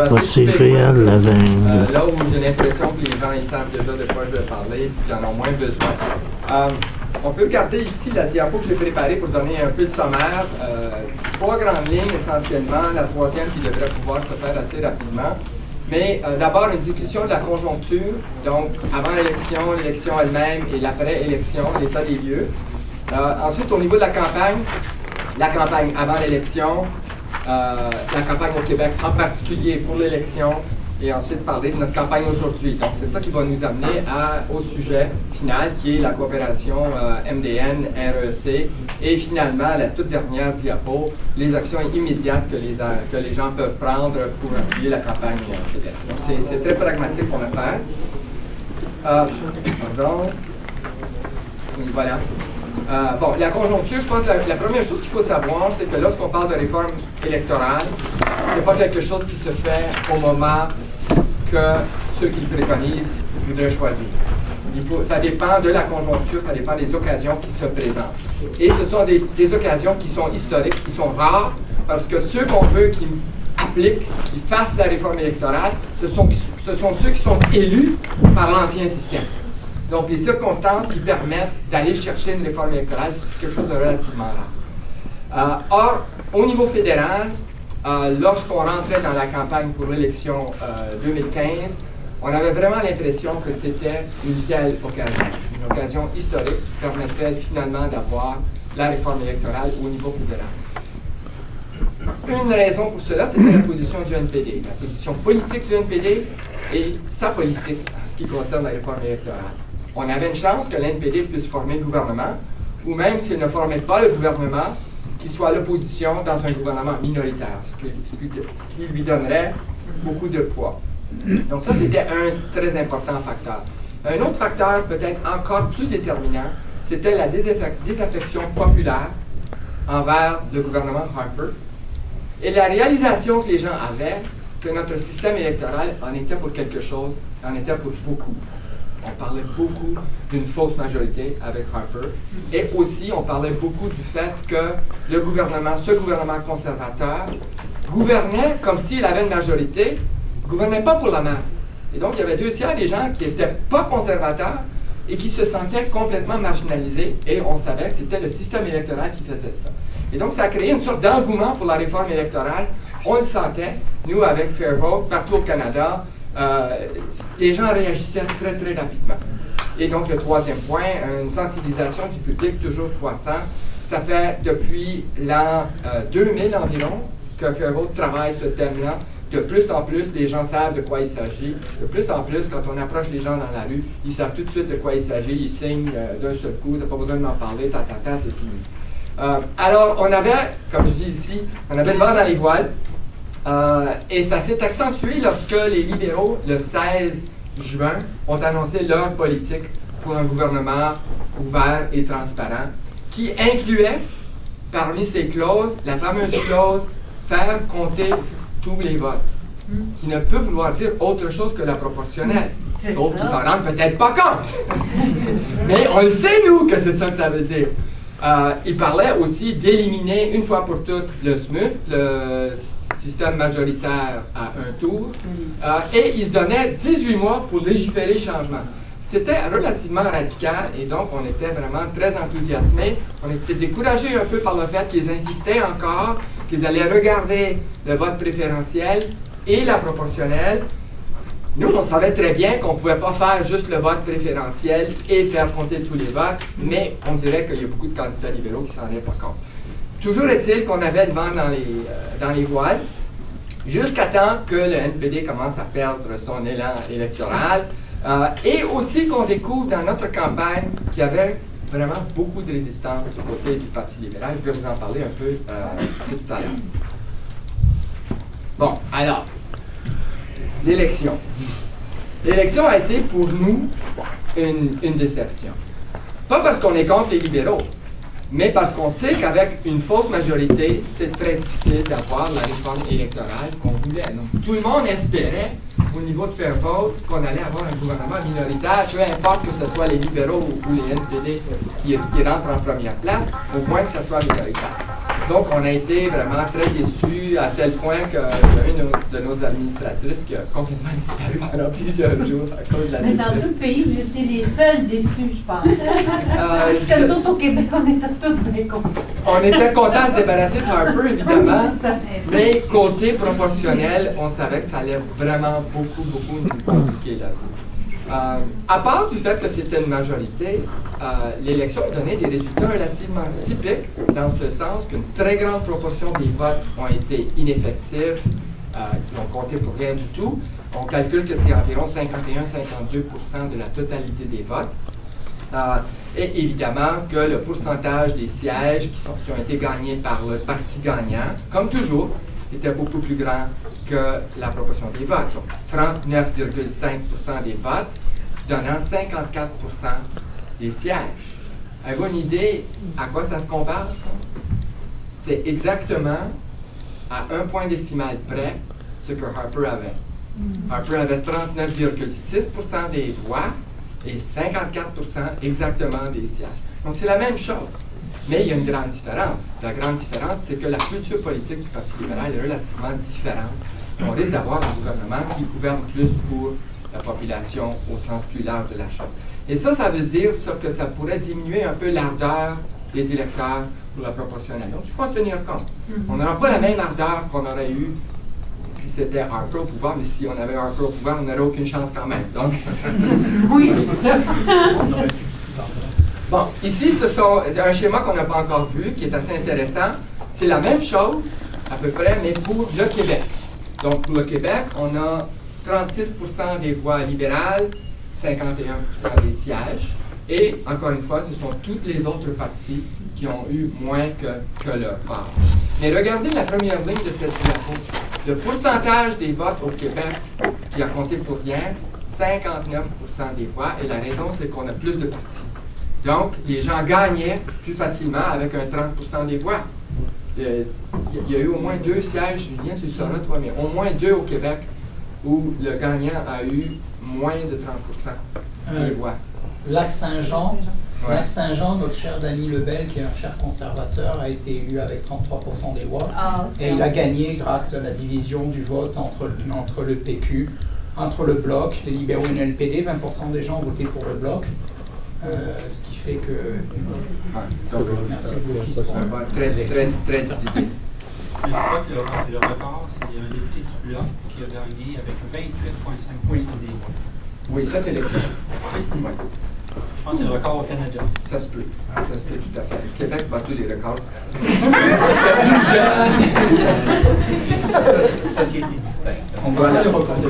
Voici Réal Lavigne. Là où j'ai l'impression que les gens ils savent déjà de quoi je vais parler et qu'ils en ont moins besoin. On peut regarder ici la diapo que j'ai préparée pour donner un peu le sommaire. Trois grandes lignes essentiellement, la troisième qui devrait pouvoir se faire assez rapidement. Mais d'abord, une discussion de la conjoncture, donc avant l'élection, l'élection elle-même et l'après-élection, l'état des lieux. Ensuite, au niveau de la campagne avant l'élection, la campagne au Québec en particulier pour l'élection, et ensuite parler de notre campagne aujourd'hui. Donc, c'est ça qui va nous amener au sujet final, qui est la coopération MDN, REC, et finalement, la toute dernière diapo, les actions immédiates que les gens peuvent prendre pour appuyer la campagne fédérale. Donc, c'est très pragmatique comme affaire. Pardon. Oui, voilà. Bon, la conjoncture, je pense que la première chose qu'il faut savoir, c'est que lorsqu'on parle de réforme électorale, ce n'est pas quelque chose qui se fait au moment que ceux qui le préconisent voudraient choisir. Ça dépend de la conjoncture, ça dépend des occasions qui se présentent. Et ce sont des occasions qui sont historiques, qui sont rares, parce que ceux qu'on veut qui appliquent, qui fassent la réforme électorale, ce sont ceux qui sont élus par l'ancien système. Donc, les circonstances qui permettent d'aller chercher une réforme électorale, c'est quelque chose de relativement rare. Or, au niveau fédéral, lorsqu'on rentrait dans la campagne pour l'élection 2015, on avait vraiment l'impression que c'était une telle occasion, une occasion historique qui permettrait finalement d'avoir la réforme électorale au niveau fédéral. Une raison pour cela, c'était la position du NPD, la position politique du NPD et sa politique en ce qui concerne la réforme électorale. On avait une chance que l'NPD puisse former le gouvernement, ou même s'il ne formait pas le gouvernement, qu'il soit à l'opposition dans un gouvernement minoritaire, ce qui lui donnerait beaucoup de poids. Donc ça, c'était un très important facteur. Un autre facteur, peut-être encore plus déterminant, c'était la désaffection populaire envers le gouvernement Harper et la réalisation que les gens avaient que notre système électoral en était pour quelque chose, en était pour beaucoup. On parlait beaucoup d'une fausse majorité avec Harper. Et aussi, on parlait beaucoup du fait que ce gouvernement conservateur, gouvernait comme s'il avait une majorité, gouvernait pas pour la masse. Et donc, il y avait 2/3 des gens qui n'étaient pas conservateurs et qui se sentaient complètement marginalisés. Et on savait que c'était le système électoral qui faisait ça. Et donc, ça a créé une sorte d'engouement pour la réforme électorale. On le sentait, nous, avec Fair Vote, partout au Canada. Les gens réagissaient très, très rapidement. Et donc, le troisième point, une sensibilisation du public toujours croissant. Ça fait depuis l'an 2000 environ que Fair Vote travaille ce thème-là. De plus en plus, les gens savent de quoi il s'agit. De plus en plus, quand on approche les gens dans la rue, ils savent tout de suite de quoi il s'agit. Ils signent d'un seul coup, t'as pas besoin de m'en parler, c'est fini. Alors, on avait, comme je dis ici, on avait le vent dans les voiles. Et ça s'est accentué lorsque les libéraux, le 16 juin, ont annoncé leur politique pour un gouvernement ouvert et transparent, qui incluait, parmi ces clauses, la fameuse clause « faire compter tous les votes », qui ne peut vouloir dire autre chose que la proportionnelle. Sauf qu'ils s'en rendent peut-être pas compte. Mais on le sait, nous, que c'est ça que ça veut dire. Il parlait aussi d'éliminer une fois pour toutes le SMUT, le système majoritaire à un tour, et il se donnait 18 mois pour légiférer le changement. C'était relativement radical et donc on était vraiment très enthousiasmés. On était découragés un peu par le fait qu'ils insistaient encore qu'ils allaient regarder le vote préférentiel et la proportionnelle. Nous, on savait très bien qu'on ne pouvait pas faire juste le vote préférentiel et faire compter tous les votes, mais on dirait qu'il y a beaucoup de candidats libéraux qui ne s'en rendaient pas compte. Toujours est-il qu'on avait le vent dans les voiles, jusqu'à temps que le NPD commence à perdre son élan électoral, et aussi qu'on découvre dans notre campagne qu'il y avait vraiment beaucoup de résistance du côté du Parti libéral. Je vais vous en parler un peu tout à l'heure. Bon, alors, l'élection. L'élection a été pour nous une déception. Pas parce qu'on est contre les libéraux, mais parce qu'on sait qu'avec une fausse majorité, c'est très difficile d'avoir la réforme électorale qu'on voulait. Donc, tout le monde espérait, au niveau de Fair Vote, qu'on allait avoir un gouvernement minoritaire, peu importe que ce soit les libéraux ou les NPD qui rentrent en première place, au moins que ce soit minoritaire. Donc, on a été vraiment très déçus à tel point qu'il y a une de nos administratrices qui a complètement disparu pendant plusieurs jours à cause de la Mais dans tout le pays, vous étiez les seuls déçus, je pense. Parce que nous autres, au Québec, on était tous bien contents. On était contents de se débarrasser de Harper, évidemment, mais côté proportionnel, on savait que ça allait vraiment beaucoup nous compliquer la vie. À part du fait que c'était une majorité, l'élection a donné des résultats relativement typiques, dans ce sens qu'une très grande proportion des votes ont été ineffectifs, qui n'ont compté pour rien du tout. On calcule que c'est environ 51-52% de la totalité des votes. Et évidemment que le pourcentage des sièges qui ont été gagnés par le parti gagnant, comme toujours, était beaucoup plus grand que la proportion des votes. Donc, 39,5% des votes, donnant 54% des sièges. Avez-vous une idée à quoi ça se compare, ça? C'est exactement à un point décimal près ce que Harper avait. Harper avait 39,6% des voix et 54% exactement des sièges. Donc, c'est la même chose. Mais il y a une grande différence. La grande différence, c'est que la culture politique du Parti libéral est relativement différente. On risque d'avoir un gouvernement qui gouverne plus pour la population au sens plus large de la chose. Et ça veut dire que ça pourrait diminuer un peu l'ardeur des électeurs pour la proportionnelle. Donc, il faut en tenir compte. On n'aura pas la même ardeur qu'on aurait eu si c'était Harper au pouvoir, mais si on avait Harper au pouvoir, on n'aurait aucune chance quand même. Donc, oui, c'est ça. Bon, ici, c'est un schéma qu'on n'a pas encore vu, qui est assez intéressant. C'est la même chose, à peu près, mais pour le Québec. Donc, pour le Québec, on a 36% des voix libérales, 51% des sièges. Et, encore une fois, ce sont toutes les autres partis qui ont eu moins que leur part. Mais regardez la première ligne de cette diapo. Le pourcentage des votes au Québec, qui a compté pour rien, 59% des voix. Et la raison, c'est qu'on a plus de partis. Donc, les gens gagnaient plus facilement avec un 30% des voix. Il y a eu au moins 2 sièges, Julien, tu le sauras toi, mais au moins 2 au Québec où le gagnant a eu moins de 30% des voix. Lac-Saint-Jean, Ouais. Lac-Saint-Jean, notre cher Danny Lebel, qui est un cher conservateur, a été élu avec 33% des voix. Et il a gagné grâce à la division du vote entre le PQ, entre le Bloc, les libéraux et le NPD. 20% des gens ont voté pour le Bloc. Ce qui fait que... Donc, merci beaucoup. ça va être très difficile. Je crois que le record, c'est un député du Bloc qui a gagné avec 28,5% des voix. Oui, cette élection. Ouais. Je pense que c'est le record au Canada. Ça se peut. Ça se peut tout à fait. Le Québec bat tous les records. Société distincte. On va aller reprendre.